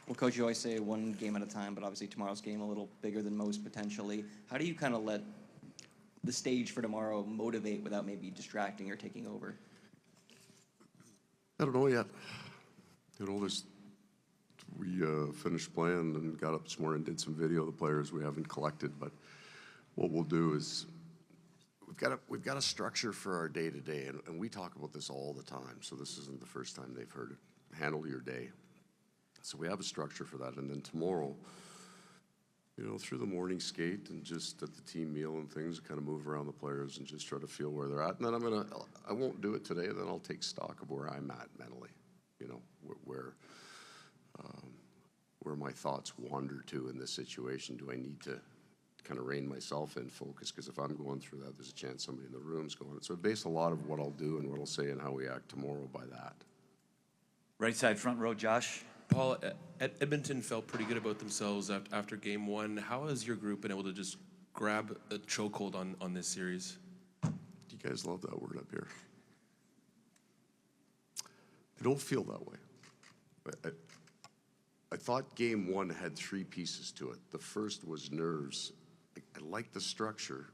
Well, Coach, you always say one game at a time, but obviously tomorrow's game a little bigger than most potentially. How do you kind of let the stage for tomorrow motivate without maybe distracting or taking over? I don't know yet. We finished playing and got up this morning and did some video of the players we haven't collected, but what we'll do is we've got a structure for our day-to-day, and we talk about this all the time, so this isn't the first time they've heard it. Handle your day. So we have a structure for that, and then tomorrow, through the morning skate and just at the team meal and things, kind of move around the players and just try to feel where they're at. And then I won't do it today, then I'll take stock of where I'm at mentally, where my thoughts wander to in this situation. Do I need to kind of rein myself in, focus? Because if I'm going through that, there's a chance somebody in the room's going. So I base a lot of what I'll do and what I'll say and how we act tomorrow by that. Right side, front row, Josh. Paul, Edmonton felt pretty good about themselves after game one. How has your group been able to just grab a chokehold on this series? You guys love that word up here. I don't feel that way. I thought game one had three pieces to it. The first was nerves. I liked the structure,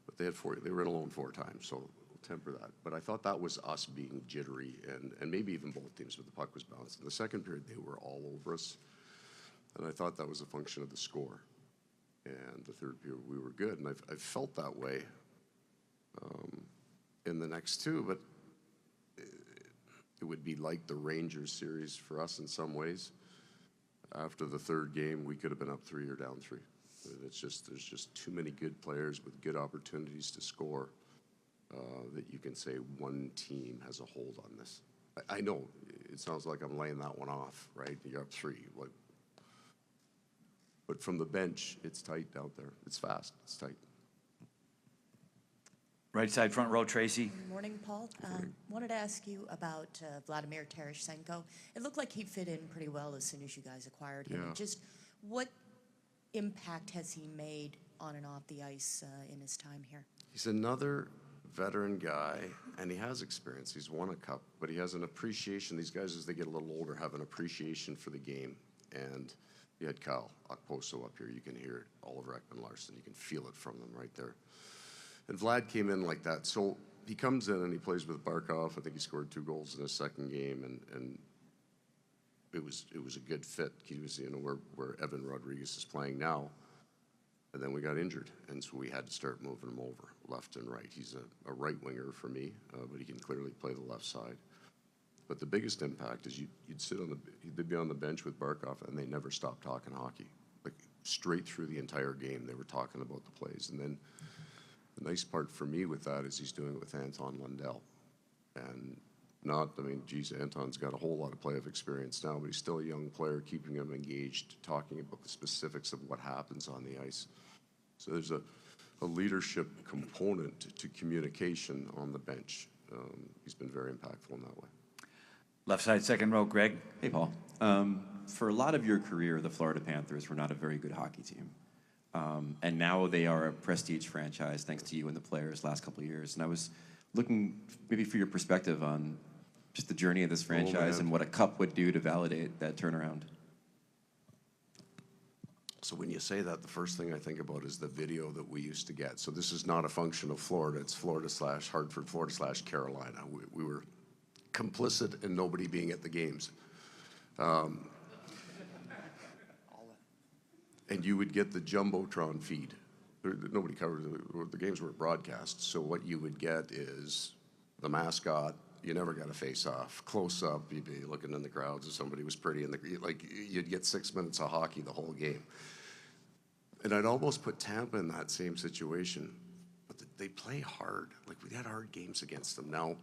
but they were in alone 4 times, so temper that. But I thought that was us being jittery, and maybe even both teams, but the puck was bounced. In the second period, they were all over us, and I thought that was a function of the score. And the third period, we were good, and I felt that way in the next two, but it would be like the Rangers series for us in some ways. After the third game, we could have been up 3 or down 3. There's just too many good players with good opportunities to score that you can say one team has a hold on this. I know it sounds like I'm laying that one off, right? You're up 3. But from the bench, it's tight out there. It's fast. It's tight. Right side, front row, Tracy. Good morning, Paul. Wanted to ask you about Vladimir Tereshchenko. It looked like he fit in pretty well as soon as you guys acquired him. Yeah. Just what impact has he made on and off the ice in his time here? He's another veteran guy, and he has experience. He's won a cup, but he has an appreciation. These guys, as they get a little older, have an appreciation for the game. And you had Kyle Okposo up here. You can hear it all over Ekman-Larsson. You can feel it from them right there. And Vlad came in like that. So he comes in and he plays with Barkov. I think he scored 2 goals in his second game, and it was a good fit. He was where Evan Rodriguez is playing now. And then we got injured, and so we had to start moving him over left and right. He's a right winger for me, but he can clearly play the left side. But the biggest impact is they'd be on the bench with Barkov, and they never stopped talking hockey. Like straight through the entire game, they were talking about the plays. And then the nice part for me with that is he's doing it with Anton Lundell. And Anton's got a whole lot of playoff experience now, but he's still a young player, keeping him engaged, talking about the specifics of what happens on the ice. So there's a leadership component to communication on the bench. He's been very impactful in that way. Left side, second row, Greg. Hey, Paul. For a lot of your career, the Florida Panthers were not a very good hockey team. And now they are a prestige franchise, thanks to you and the players last couple of years. And I was looking maybe for your perspective on just the journey of this franchise and what a cup would do to validate that turnaround. So when you say that, the first thing I think about is the video that we used to get. So this is not a function of Florida. It's Florida/Hartford, Florida/Carolina. We were complicit in nobody being at the games. And you would get the Jumbotron feed. Nobody covered the games weren't broadcast. So what you would get is the mascot. You never got a face-off. Close up, you'd be looking in the crowds if somebody was pretty. You'd get 6 minutes of hockey the whole game. And I'd almost put Tampa in that same situation. But they play hard. Like, we had hard games against them. Now,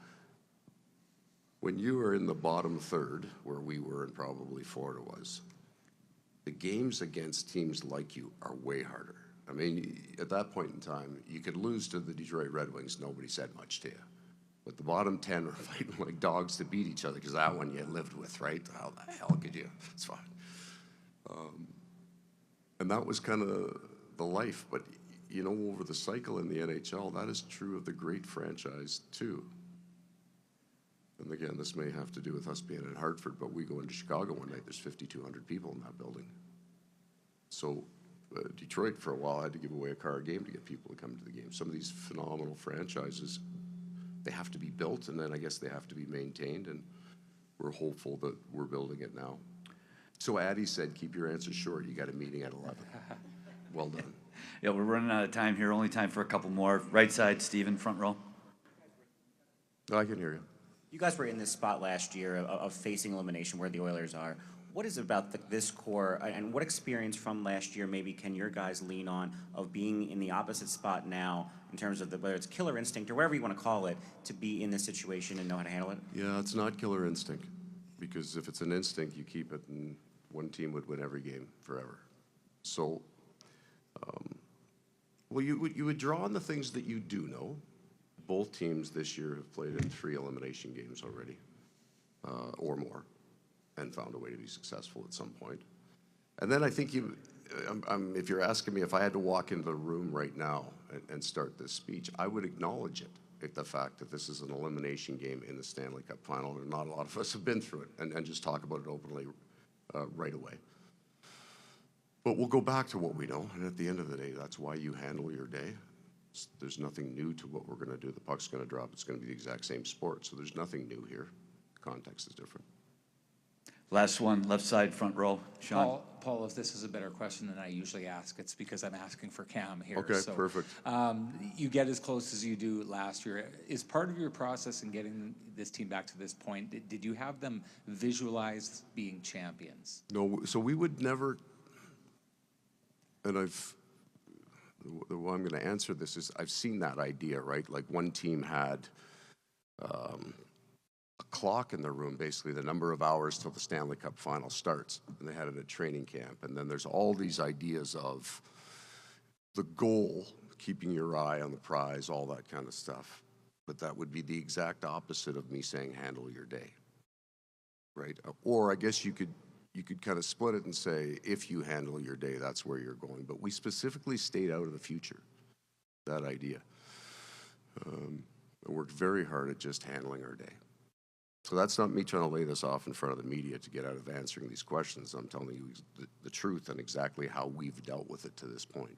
when you are in the bottom third, where we were and probably Florida was, the games against teams like you are way harder. I mean, at that point in time, you could lose to the Detroit Red Wings. Nobody said much to you. But the bottom 10 were fighting like dogs to beat each other, because that one you lived with, right? How the hell could you? It's fine. And that was kind of the life. But, over the cycle in the NHL, that is true of the great franchise, too. And again, this may have to do with us being in Hartford, but we go into Chicago one night, there's 5,200 people in that building. So Detroit, for a while, had to give away a car a game to get people to come to the game. Some of these phenomenal franchises, they have to be built, and then I guess they have to be maintained, and we're hopeful that we're building it now. So Addie said, keep your answers short. You got a meeting at 11. Well done. Yeah, we're running out of time here. Only time for a couple more. Right side, Stephen, front row. I can hear you. You guys were in this spot last year of facing elimination where the Oilers are. What is it about this core, and what experience from last year maybe can your guys lean on of being in the opposite spot now in terms of whether it's killer instinct or whatever you want to call it, to be in this situation and know how to handle it? Yeah, it's not killer instinct, because if it's an instinct, you keep it, and one team would win every game forever. So, well, you would draw on the things that you do know. Both teams this year have played in 3 elimination games already, or more, and found a way to be successful at some point. And then I think if you're asking me if I had to walk into the room right now and start this speech, I would acknowledge it, the fact that this is an elimination game in the Stanley Cup final, and not a lot of us have been through it, and just talk about it openly right away. But we'll go back to what we know, and at the end of the day, that's why you handle your day. There's nothing new to what we're going to do. The puck's going to drop. It's going to be the exact same sport, so there's nothing new here. The context is different. Last one, left side, front row. Sean. Paul, if this is a better question than I usually ask, it's because I'm asking for Cam here. Okay, perfect. You get as close as you do last year. Is part of your process in getting this team back to this point, did you have them visualize being champions? No, so we would never, and the way I'm going to answer this is I've seen that idea, right? Like one team had a clock in their room, basically the number of hours till the Stanley Cup final starts, and they had it at training camp. And then there's all these ideas of the goal, keeping your eye on the prize, all that kind of stuff. But that would be the exact opposite of me saying handle your day, right? Or I guess you could kind of split it and say, if you handle your day, that's where you're going. But we specifically stayed out of the future, that idea. And worked very hard at just handling our day. So that's not me trying to lay this off in front of the media to get out of answering these questions. I'm telling you the truth and exactly how we've dealt with it to this point.